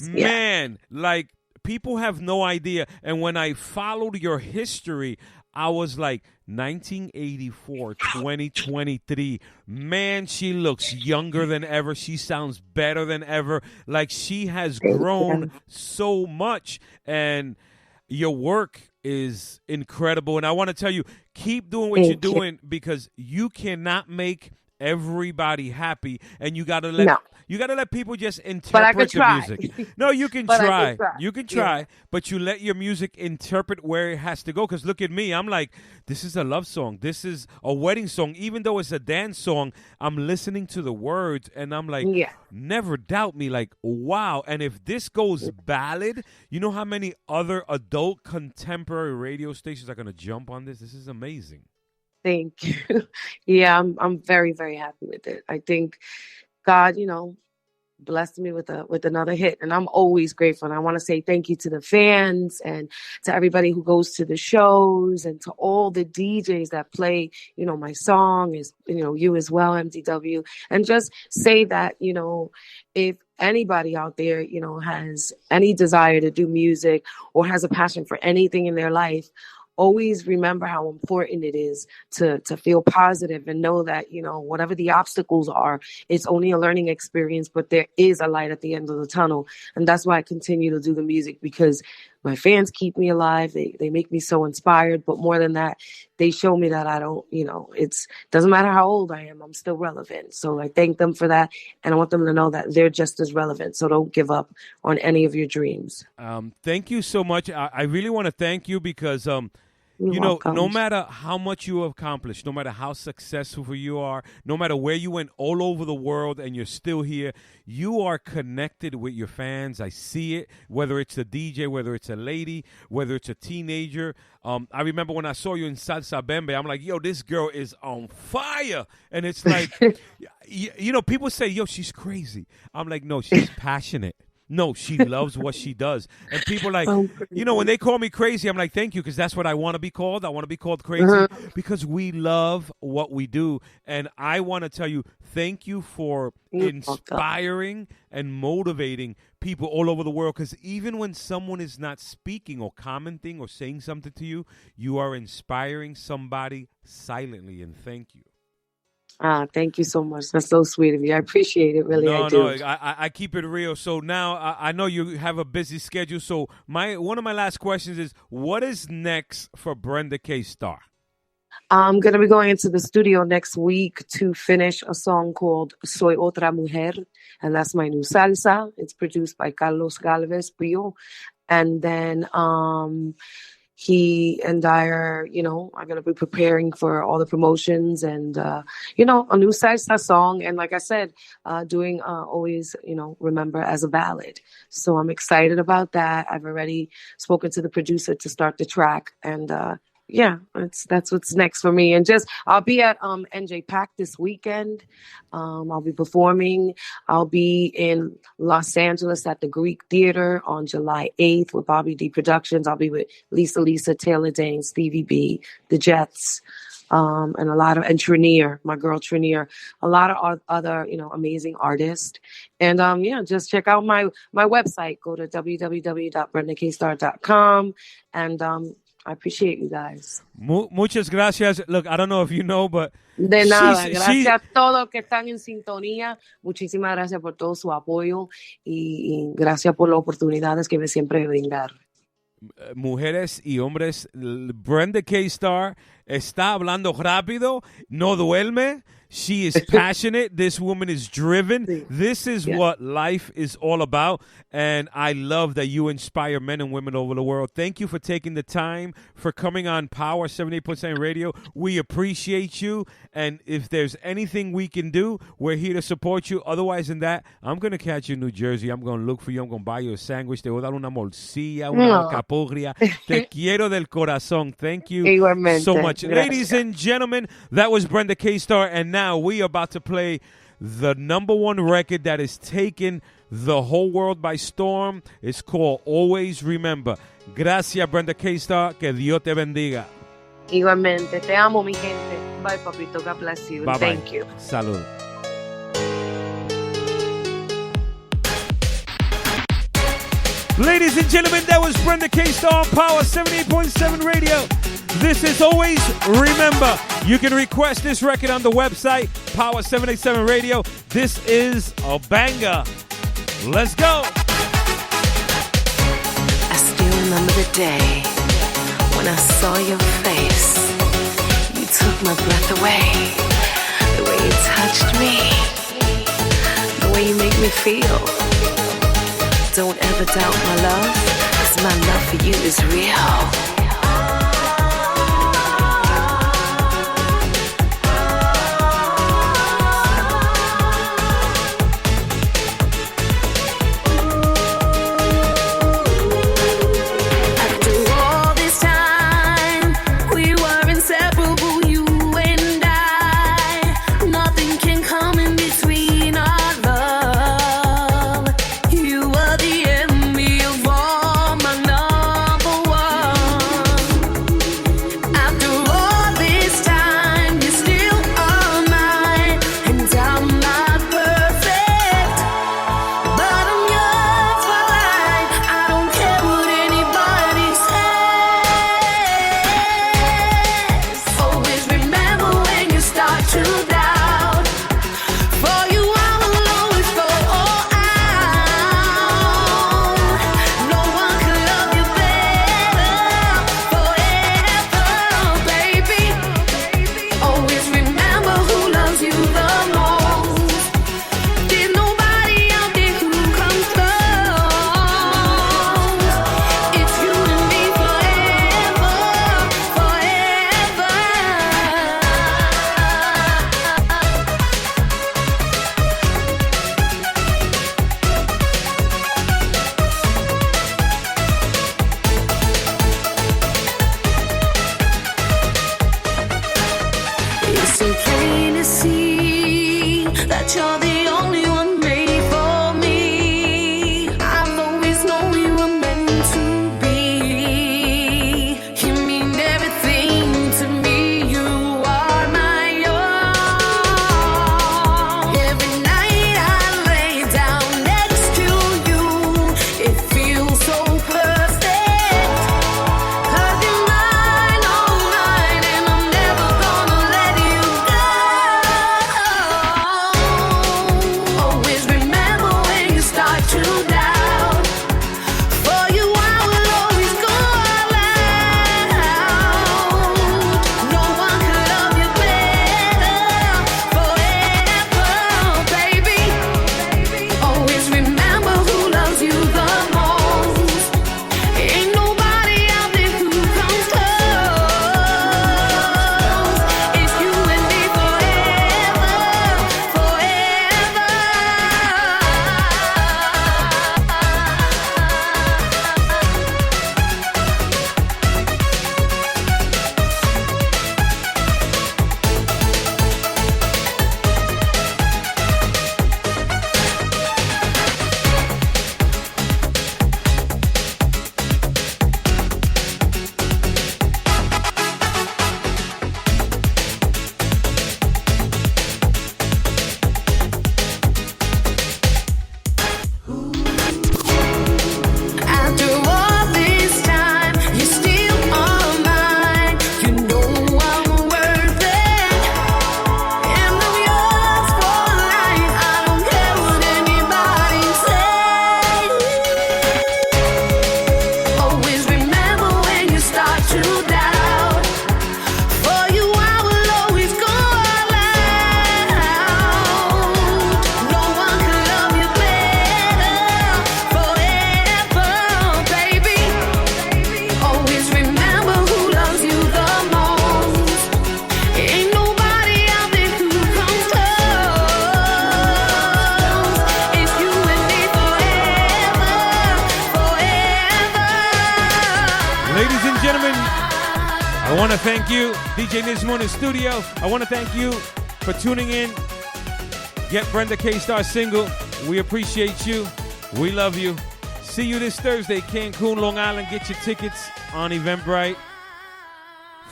Man, like people have no idea. And when I followed your history, I was like, 1984, 2023. Man, she looks younger than ever. She sounds better than ever. Like she has grown so much. And your work is incredible. And I want to tell you, keep doing what you're doing because you cannot make everybody happy, and you gotta let people just interpret the music. No, you can try. You can try, but you let your music interpret where it has to go. Because look at me, I'm like, this is a love song. This is a wedding song. Even though it's a dance song, I'm listening to the words, and I'm like, never doubt me. Like, wow. And if this goes ballad, you know how many other adult contemporary radio stations are gonna jump on this? This is amazing. Thank you. Yeah, I'm very, very happy with it. I think God, blessed me with another hit, and I'm always grateful. And I want to say thank you to the fans and to everybody who goes to the shows and to all the DJs that play, my song is, you as well, MDW, and just say that, if anybody out there, has any desire to do music or has a passion for anything in their life, always remember how important it is to feel positive and know that, whatever the obstacles are, it's only a learning experience, but there is a light at the end of the tunnel. And that's why I continue to do the music, because my fans keep me alive. They make me so inspired. But more than that, they show me that I don't, it's doesn't matter how old I am, I'm still relevant. So I thank them for that. And I want them to know that they're just as relevant. So don't give up on any of your dreams. Thank you so much. I really want to thank you because, no matter how much you have accomplished, no matter how successful you are, no matter where you went all over the world and you're still here, you are connected with your fans. I see it, whether it's a DJ, whether it's a lady, whether it's a teenager. I remember when I saw you in Salsa Bembe, I'm like, yo, this girl is on fire. And it's like, people say, yo, she's crazy. I'm like, no, she's passionate. No, she loves what she does. And people like, when they call me crazy, I'm like, thank you, because that's what I want to be called. I want to be called crazy because we love what we do. And I want to tell you, thank you for inspiring and motivating people all over the world, because even when someone is not speaking or commenting or saying something to you, you are inspiring somebody silently, and thank you. Thank you so much. That's so sweet of you. I appreciate it. Really, I do. I keep it real. So now I know you have a busy schedule. So one of my last questions is, what is next for Brenda K. Starr? I'm going to be going into the studio next week to finish a song called Soy Otra Mujer, and that's my new salsa. It's produced by Carlos Galvez Pio. And then he and I are, are going to be preparing for all the promotions and, a new salsa song. And like I said, doing Always, Remember as a ballad. So I'm excited about that. I've already spoken to the producer to start the track. And that's what's next for me. And I'll be at NJ Pack this weekend. I'll be performing. I'll be in Los Angeles at the Greek Theater on July 8th with Bobby D Productions. I'll be with Lisa, Taylor Dane, Stevie B, The Jets, and Trinier, my girl Trinier, a lot of other, amazing artists. And just check out my website. Go to www.brendakstarr.com and I appreciate you guys. Muchas gracias. Look, I don't know if you know, but de nada. Gracias a todos que están en sintonía. Muchísimas gracias por todo su apoyo y gracias por las oportunidades que me siempre brindar. Mujeres y hombres, Brenda K. Starr está hablando rápido, no duerme. She is passionate. This woman is driven. This is what life is all about. And I love that you inspire men and women over the world. Thank you for taking the time, for coming on Power 78.7 Radio. We appreciate you. And if there's anything we can do, we're here to support you. Otherwise than that, I'm going to catch you in New Jersey. I'm going to look for you. I'm going to buy you a sandwich. Te voy a dar una morcilla, una alcapurria. Te quiero del corazón. Thank you so much. Gracias. Ladies and gentlemen, that was Brenda K. Starr. And now we are about to play the #1 record that is taking the whole world by storm. It's called Always Remember. Gracias, Brenda K. Starr. Que Dios te bendiga. Igualmente. Te amo, mi gente. Bye, papito. God bless you. Bye-bye. Thank you. Salud. Ladies and gentlemen, that was Brenda K. Starr on Power 78.7 Radio. This is Always Remember. You can request this record on the website, Power 787 Radio. This is a banger. Let's go. I still remember the day when I saw your face. You took my breath away. The way you touched me. The way you make me feel. Don't ever doubt my love, 'cause my love for you is real. You are the enemy of all my number one. I want to thank you, DJ Nismo in the studio. I want to thank you for tuning in. Get Brenda K-Starr single. We appreciate you. We love you. See you this Thursday, Cancun, Long Island. Get your tickets on Eventbrite.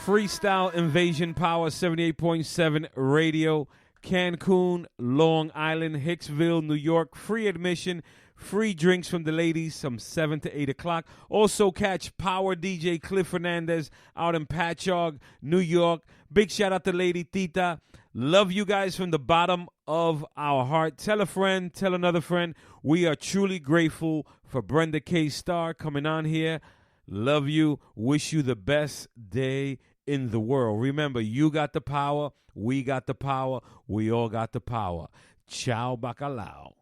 Freestyle Invasion Power 78.7 Radio. Cancun, Long Island, Hicksville, New York. Free admission. Free drinks from the ladies from 7 to 8 o'clock. Also catch Power DJ Cliff Fernandez out in Patchogue, New York. Big shout out to Lady Tita. Love you guys from the bottom of our heart. Tell a friend, tell another friend. We are truly grateful for Brenda K-Starr coming on here. Love you. Wish you the best day in the world. Remember, you got the power. We got the power. We all got the power. Ciao, bacalao.